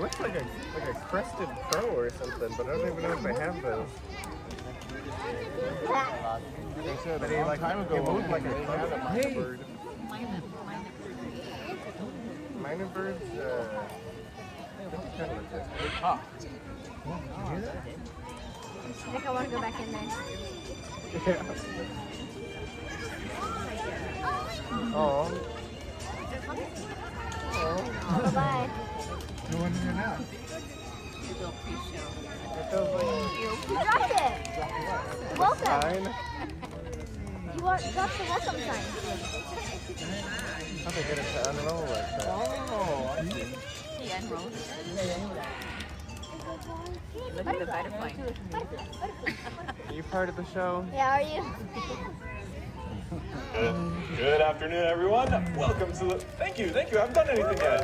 looks like a crested crow or something, but I don't even know if they have those. They said But a long time ago, it moved like a hey. bird. Minor birds, kind of like this. Ah. I think I want to go back in there. Yeah. Oh. Oh, bye. No one here now. It feels like You dropped it. Welcome. fine. You want dropped the welcome sign. How they get it to unroll like that? Oh, I see. He unrolled Look at the butterfly. Are you part of the show? Yeah, are you? Good afternoon, everyone. Welcome to the. Thank you. I haven't done anything yet.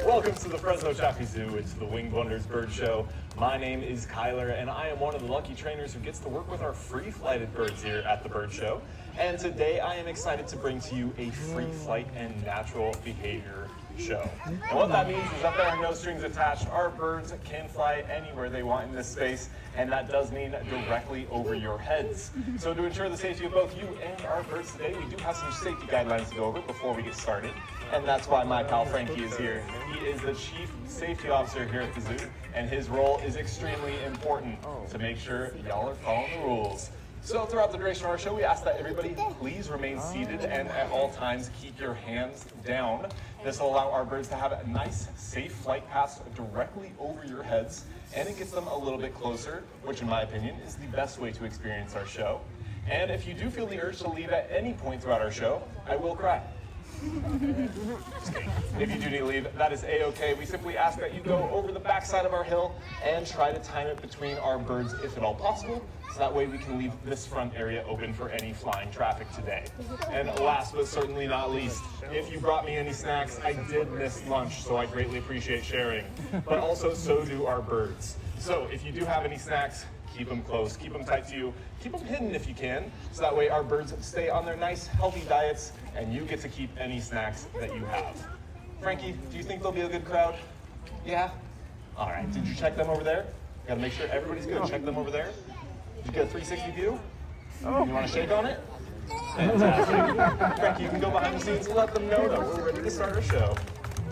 Welcome to the Fresno Chaffee Zoo. It's the Winged Wonders Bird Show. My name is Kyler, and I am one of the lucky trainers who gets to work with our free-flighted birds here at the Bird Show. And today, I am excited to bring to you a free flight and natural behavior show. And what that means is that there are no strings attached. Our birds can fly anywhere they want in this space, and that does mean directly over your heads. So to ensure the safety of both you and our birds today, we do have some safety guidelines to go over before we get started. And that's why my pal Frankie is here. He is the Chief Safety Officer here at the zoo, and his role is extremely important to make sure y'all are following the rules. So throughout the duration of our show, we ask that everybody please remain seated and at all times keep your hands down. This will allow our birds to have a nice, safe flight path directly over your heads, and it gets them a little bit closer, which in my opinion is the best way to experience our show. And if you do feel the urge to leave at any point throughout our show, I will cry. Just kidding. If you do need to leave, that is a-okay. We simply ask that you go over the backside of our hill and try to time it between our birds if at all possible, so that way we can leave this front area open for any flying traffic today. And last but certainly not least, if you brought me any snacks, I did miss lunch, so I greatly appreciate sharing. But also, so do our birds. So if you do have any snacks, keep them close, keep them tight to you, keep them hidden if you can, so that way our birds stay on their nice, healthy diets, and you get to keep any snacks that you have. Frankie, do you think they'll be a good crowd? Yeah? All right, did you check them over there? Gotta make sure everybody's good. Check them over there. Did you get a 360 view? Oh. You wanna shake on it? Fantastic. Frankie, you can go behind the scenes and let them know that we're ready to start our show.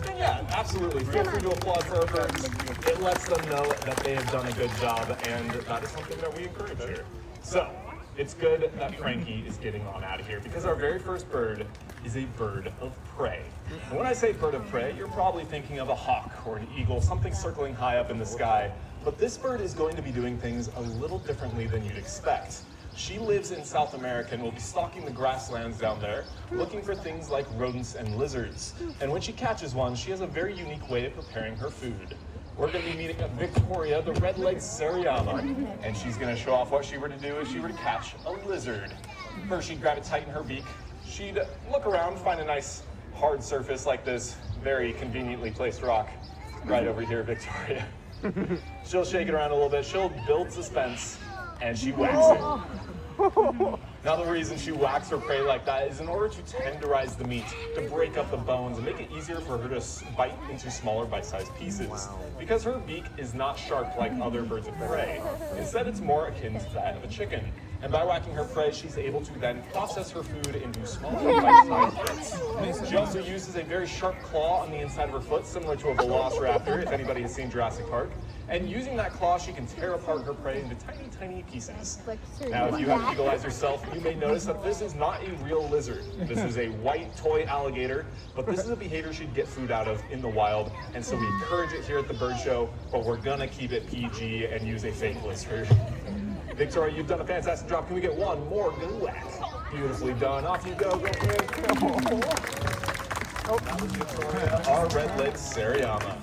And yeah, absolutely. Feel free to applaud for our birds. It lets them know that they have done a good job, and that is something that we encourage here. So, it's good that Frankie is getting on out of here, because our very first bird is a bird of prey. And when I say bird of prey, you're probably thinking of a hawk or an eagle, something circling high up in the sky. But this bird is going to be doing things a little differently than you'd expect. She lives in South America and will be stalking the grasslands down there, looking for things like rodents and lizards. And when she catches one, she has a very unique way of preparing her food. We're going to be meeting Victoria, the red-legged Seriama, and she's going to show off what she were to do if she were to catch a lizard. First, she'd grab it tight in her beak. She'd look around, find a nice hard surface like this very conveniently placed rock right over here, Victoria. She'll shake it around a little bit. She'll build suspense, and she whacks it. Now the reason she whacks her prey like that is in order to tenderize the meat, to break up the bones and make it easier for her to bite into smaller bite-sized pieces. Because her beak is not sharp like other birds of prey. Instead, it's more akin to that of a chicken. And by whacking her prey, she's able to then process her food into smaller bite-sized bits. She also uses a very sharp claw on the inside of her foot, similar to a velociraptor, if anybody has seen Jurassic Park. And using that claw, she can tear apart her prey into tiny, tiny pieces. Now, if you have eagle eyes yourself, you may notice that this is not a real lizard. This is a white toy alligator, but this is a behavior she'd get food out of in the wild, and so we encourage it here at the Bird Show, but we're gonna keep it PG and use a fake lizard. Victoria, you've done a fantastic job. Can we get one more good whack? Beautifully done. Off you go. Oh, that was Victoria, our red-legged Seriama.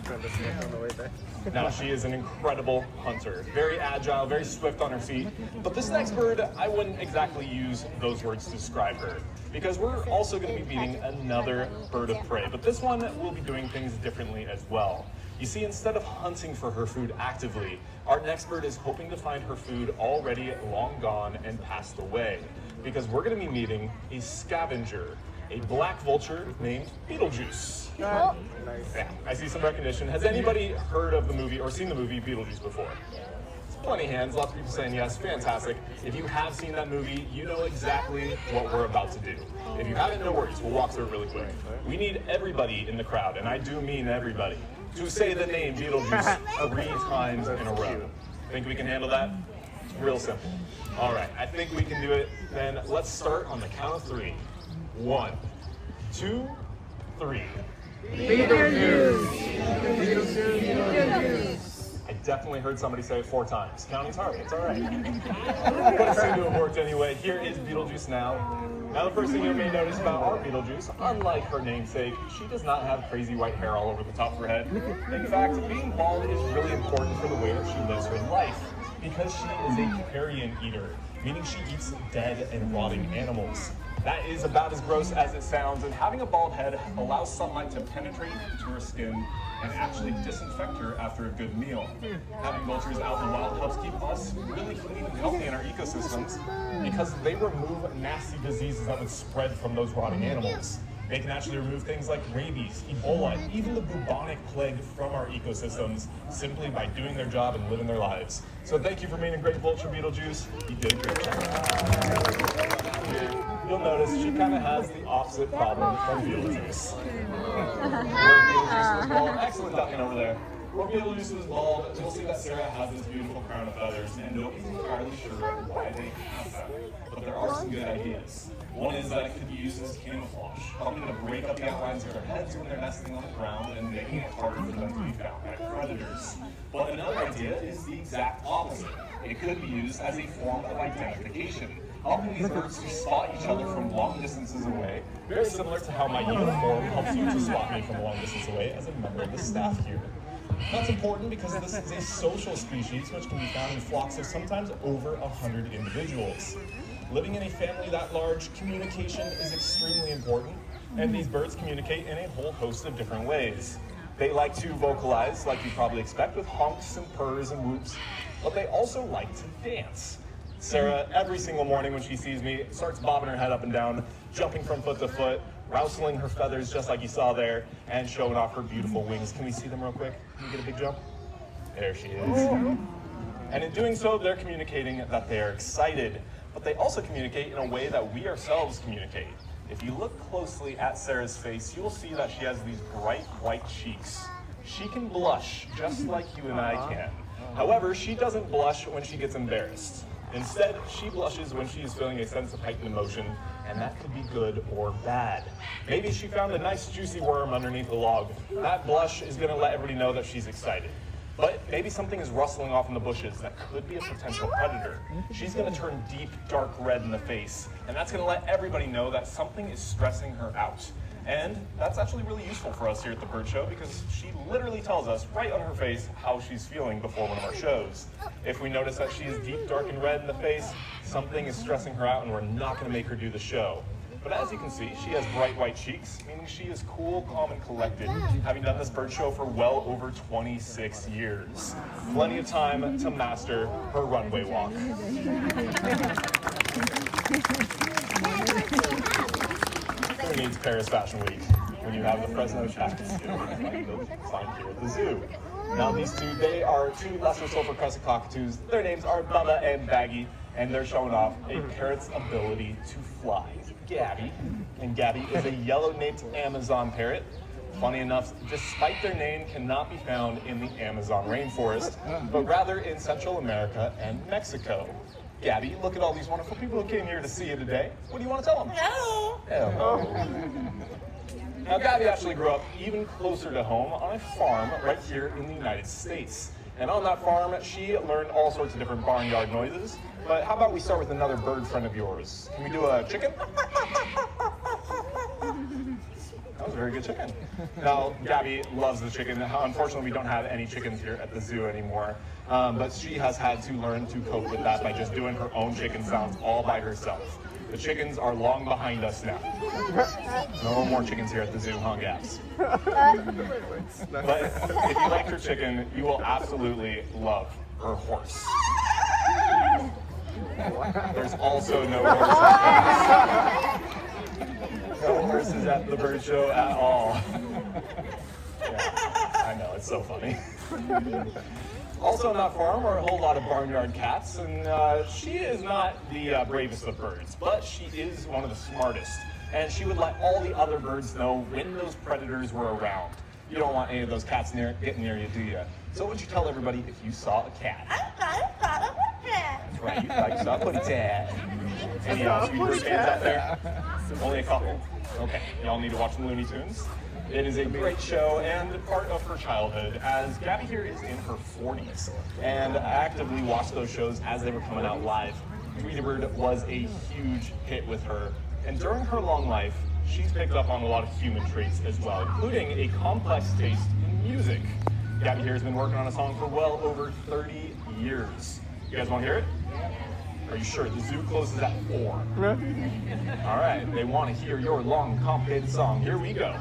Now, she is an incredible hunter. Very agile, very swift on her feet. But this next bird, I wouldn't exactly use those words to describe her, because we're also going to be meeting another bird of prey. But this one will be doing things differently as well. You see, instead of hunting for her food actively, our next bird is hoping to find her food already long gone and passed away. Because we're going to be meeting a scavenger, a black vulture named Beetlejuice. Oh. Yeah, see some recognition. Has anybody heard of the movie or seen the movie Beetlejuice before? Plenty of hands, lots of people saying yes, fantastic. If you have seen that movie, you know exactly what we're about to do. If you haven't, no worries, we'll walk through it really quick. We need everybody in the crowd, and I do mean everybody, to say the name Beetlejuice 3 times in a row. Think we can handle that? It's real simple. All right, I think we can do it. Then let's start on the count of 3. 1, 2, 3. I definitely heard somebody say it 4 times. Counting's hard, it's all right. But it seemed to have worked anyway. Here is Beetlejuice now. Now the first thing you may notice about our Beetlejuice, unlike her namesake, she does not have crazy white hair all over the top of her head. In fact, being bald is really important for the way that she lives her life, because she is a carrion eater, meaning she eats dead and rotting animals. That is about as gross as it sounds, and having a bald head allows sunlight to penetrate into her skin and actually disinfect her after a good meal. Having vultures out in the wild helps keep us really clean and healthy in our ecosystems because they remove nasty diseases that would spread from those rotting animals. They can actually remove things like rabies, Ebola, even the bubonic plague from our ecosystems simply by doing their job and living their lives. So thank you for being a great vulture, Beetlejuice. You did a great job. You'll notice she kind of has the opposite problem from Beetlejuice. Where Beetlejuice was bald, excellent ducking over there. Where Beetlejuice was bald, you'll see that Sarah has this beautiful crown of feathers, and nobody's entirely sure why they have that. But there are some good ideas. One is that it could be used as camouflage, helping to break up the outlines of their heads when they're nesting on the ground and making it harder for them to be found by predators. But another idea is the exact opposite. It could be used as a form of identification, helping these birds to spot each other from long distances away, very similar to how my uniform helps you to spot me from a long distance away as a member of the staff here. That's important because this is a social species which can be found in flocks of sometimes over 100 individuals. Living in a family that large, communication is extremely important, and these birds communicate in a whole host of different ways. They like to vocalize, like you probably expect, with honks and purrs and whoops, but they also like to dance. Sarah, every single morning when she sees me, starts bobbing her head up and down, jumping from foot to foot, rousling her feathers just like you saw there, and showing off her beautiful wings. Can we see them real quick? Can you get a big jump? There she is. And in doing so, they're communicating that they are excited, but they also communicate in a way that we ourselves communicate. If you look closely at Sarah's face, you'll see that she has these bright white cheeks. She can blush just like you and I can. However, she doesn't blush when she gets embarrassed. Instead, she blushes when she is feeling a sense of heightened emotion, and that could be good or bad. Maybe she found a nice juicy worm underneath the log. That blush is going to let everybody know that she's excited. But maybe something is rustling off in the bushes that could be a potential predator. She's going to turn deep, dark red in the face, and that's going to let everybody know that something is stressing her out. And that's actually really useful for us here at the Bird Show because she literally tells us right on her face how she's feeling before one of our shows. If we notice that she is deep, dark, and red in the face, something is stressing her out and we're not going to make her do the show. But as you can see, she has bright white cheeks, meaning she is cool, calm, and collected, having done this bird show for well over 26 years. Plenty of time to master her runway walk. Who needs Paris Fashion Week when you have the Fresno Chaffee Zoo like those find here at the zoo? Now these two, they are 2 lesser sulfur crescent cockatoos. Their names are Bubba and Baggy, and they're showing off a parrot's ability to fly. Gabby, and Gabby is a yellow-naped Amazon parrot. Funny enough, despite their name, cannot be found in the Amazon rainforest, but rather in Central America and Mexico. Gabby, look at all these wonderful people who came here to see you today. What do you want to tell them? Hello. Hello. Now, Gabby actually grew up even closer to home on a farm right here in the United States. And on that farm, she learned all sorts of different barnyard noises. But how about we start with another bird friend of yours? Can we do a chicken? That was a very good chicken. Now, Gabby loves the chicken. Unfortunately, we don't have any chickens here at the zoo anymore. But she has had to learn to cope with that by just doing her own chicken sounds all by herself. The chickens are long behind us now. No more chickens here at the zoo, huh, Gabs? But if you like her chicken, you will absolutely love her horse. There's also no horses. No horses at the bird show at all. Yeah. it's so funny. Also on that farm are a whole lot of barnyard cats, and she is not the bravest of birds, but she is one of the smartest. And she would let all the other birds know when those predators were around. You don't want any of those cats getting near you, do you? So what would you tell everybody if you saw a cat? That's right, you thought you saw a putty tat. Any sweet bird fans out there? Only a couple. Okay, y'all need to watch the Looney Tunes. It is a great show and part of her childhood, as Gabby here is in her 40s and actively watched those shows as they were coming out live. Tweety Bird was a huge hit with her, and during her long life, she's picked up on a lot of human traits as well, including a complex taste in music. Gabby here has been working on a song for well over 30 years. You guys want to hear it? Are you sure? The zoo closes at 4. All right, they want to hear your long, complicated song. Here we go.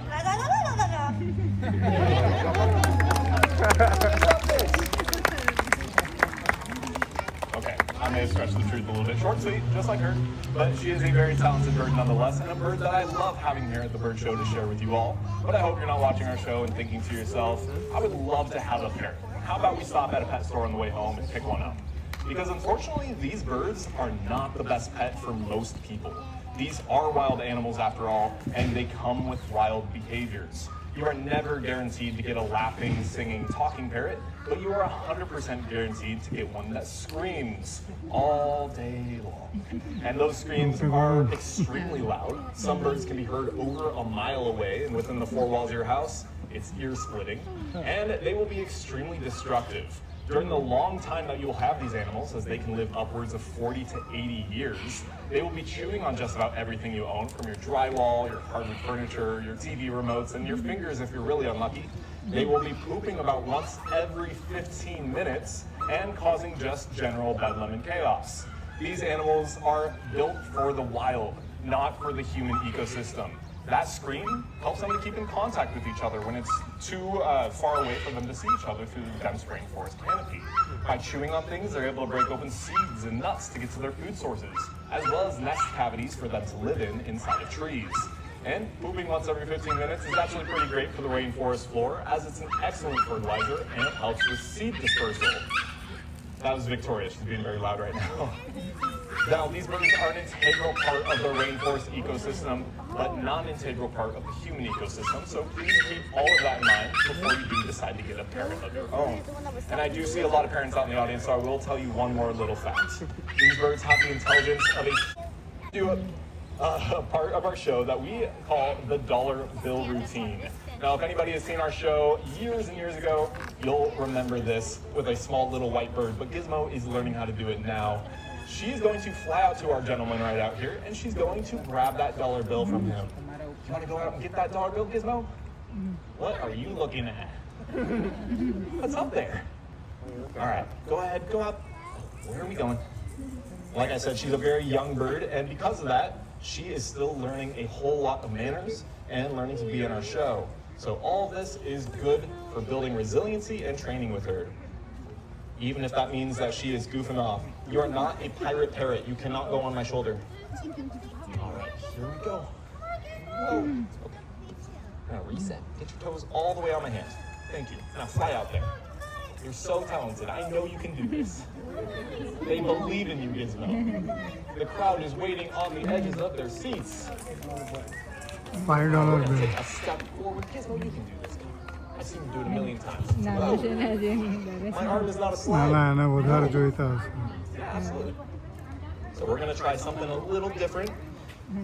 Okay, I may have stretched the truth a little bit. Short, sweet, just like her. But she is a very talented bird nonetheless, and a bird that I love having here at the Bird Show to share with you all. But I hope you're not watching our show and thinking to yourself, I would love to have a parrot. How about we stop at a pet store on the way home and pick one up? Because unfortunately, these birds are not the best pet for most people. These are wild animals after all, and they come with wild behaviors. You are never guaranteed to get a laughing, singing, talking parrot, but you are 100% guaranteed to get one that screams all day long. And those screams are extremely loud. Some birds can be heard over a mile away, and within the 4 walls of your house, it's ear-splitting. And they will be extremely destructive. During the long time that you will have these animals, as they can live upwards of 40 to 80 years, they will be chewing on just about everything you own, from your drywall, your hardwood furniture, your TV remotes, and your fingers if you're really unlucky. They will be pooping about once every 15 minutes and causing just general bedlam and chaos. These animals are built for the wild, not for the human ecosystem. That scream helps them to keep in contact with each other when it's too far away for them to see each other through the dense rainforest canopy. By chewing on things, they're able to break open seeds and nuts to get to their food sources, as well as nest cavities for them to live in inside of trees. And pooping once every 15 minutes is actually pretty great for the rainforest floor, as it's an excellent fertilizer and it helps with seed dispersal. That was Victoria, she's being very loud right now. Now, these birds are an integral part of the rainforest ecosystem, but not an integral part of the human ecosystem, so please keep all of that in mind before you do decide to get a parrot of your own. And I do see a lot of parents out in the audience, so I will tell you one more little fact. These birds have the intelligence of a part of our show that we call the dollar bill routine. Now, if anybody has seen our show years and years ago, you'll remember this with a small little white bird, but Gizmo is learning how to do it now. She's going to fly out to our gentleman right out here, and she's going to grab that dollar bill from him. You want to go out and get that dollar bill, Gizmo? What are you looking at? What's up there? All right, go ahead, go out. Where are we going? Like I said, she's a very young bird, and because of that, she is still learning a whole lot of manners and learning to be in our show. So all this is good for building resiliency and training with her. Even if that means that she is goofing off. You are not a pirate parrot. You cannot go on my shoulder. All right, here we go. Whoa. Okay. Now reset. Get your toes all the way on my hand. Thank you. Now fly out there. You're so talented. I know you can do this. They believe in you, Gizmo. The crowd is waiting on the edges of their seats. $5 We're gonna bill. take a step forward. Gizmo, you can do this. I've seen you do it a million times. No, Whoa. My arm is not a no, slide. no, વધારે જોઈતા હશે. Yeah, absolutely. So we're gonna try something a little different.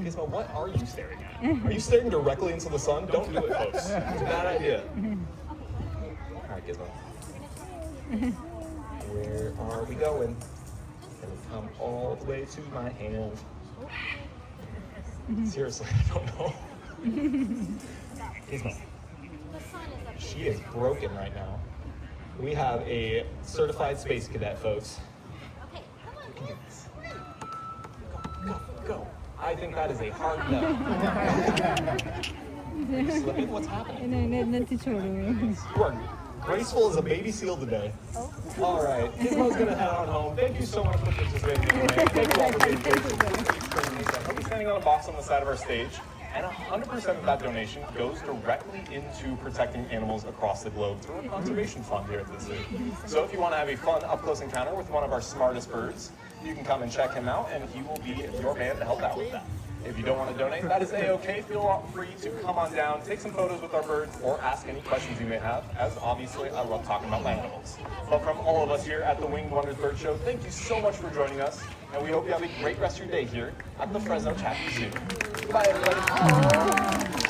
Gizmo, what are you staring at? Are you staring directly into the sun? Don't do it, folks. It's a bad idea. All right, Gizmo. Where are we going? Gonna come all the way to my hand. Seriously, I don't know. Gizmo. She is broken right now. We have a certified space cadet, folks. You can do this. Go, go. I think that is a hard no. Slipping? What's happening? You are graceful as a baby seal today. All right, Gizmo's gonna head on home. Thank you so much for participating in the Thank you all for being patient. He'll be standing on a box on the side of our stage. And 100% of that donation goes directly into protecting animals across the globe through a conservation fund here at the zoo. So if you want to have a fun up-close encounter with one of our smartest birds, you can come and check him out, and he will be your man to help out with that. If you don't want to donate, that is a-okay. Feel free to come on down, take some photos with our birds, or ask any questions you may have, as obviously I love talking about my animals. But from all of us here at the Winged Wonders Bird Show, thank you so much for joining us, and we hope you have a great rest of your day here at the Fresno Chaffee Zoo. Goodbye, everybody.